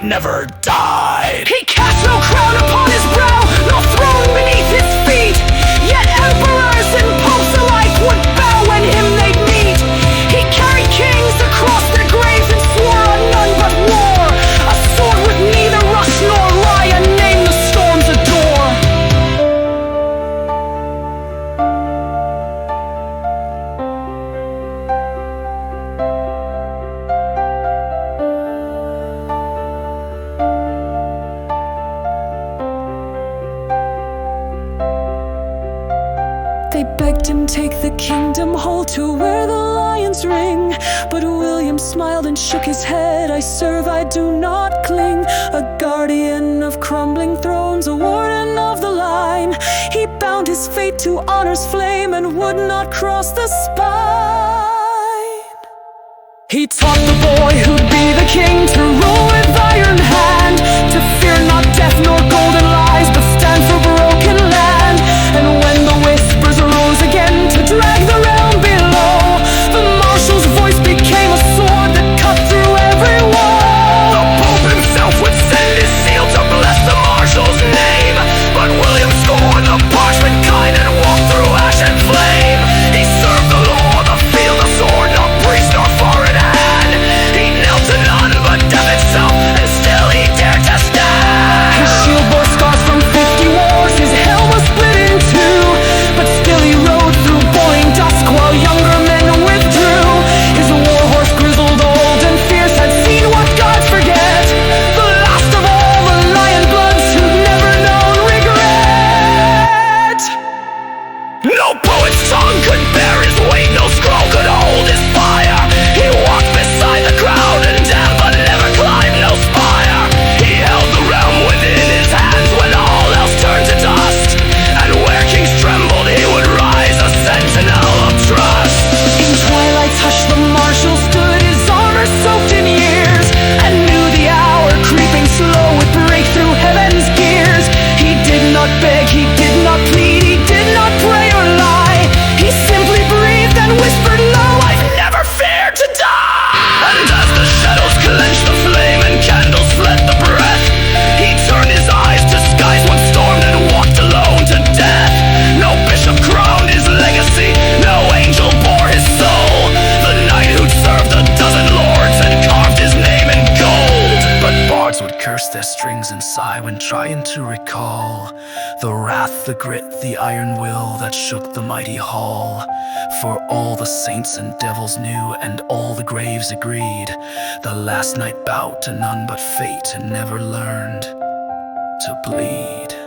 might never died. He cast no crown upon his brow, no throne beneath his feet. Yet emperors and popes alike would bow when him they'd meet. He carried kings across their graves and swore on none but war. A sword with neither rush nor lie, a name the storms adore. They begged him take the kingdom whole to where the lions ring. But William smiled and shook his head. I serve, I do not cling. A guardian of crumbling thrones, a warden of the line. He bound his fate to honor's flame and would not cross the spine. He taught the boy who'd be the king to rule with iron hand, to fear not death nor golden lies, but stand for broken land. And when the whispers arose again to drag the realm below, the marshal's voice became a sword that cut through every wall. The Pope himself would send his seal to bless the marshal's name, but William scorned the parchment kind and walked through ash and flame. He served the law, the field, the sword, not priest nor foreign hand. He knelt to none but death itself, and still he dared to stand. His shield bore scars from 50 wars, his helm was split in two, but still he rode through boiling dusk while younger men withdrew. His war horse, grizzled, old and fierce, had seen what gods forget, the last of all the lion bloods who'd never known regret. No poet's tongue could bear his weight, no scroll could hold his fire. He walked beside the crowd and down, but never climbed no spire. He held the realm within his hands when all else turned to dust, and where kings trembled he would rise, a sentinel of trust. In twilight's hush the marshal stood, his armor soaked in years, and knew the hour creeping slow would break through heaven's gears. He did not beg, he did not plead, he did not pray or lie. He simply breathed and whispered low, I've never feared to die. And as the shadows clenched the flame and candles fled the breath, he turned his eyes to skies once stormed and walked alone to death. No bishop crowned his legacy, no angel bore his soul. The knight who'd served a dozen lords had carved his name in gold. But bards would curse their strings and sigh when trying to recall the wrath, the grit, the iron will that shook the mighty hall. For all the saints and devils knew, and all the graves agreed, the last night bowed to none but fate and never learned to bleed.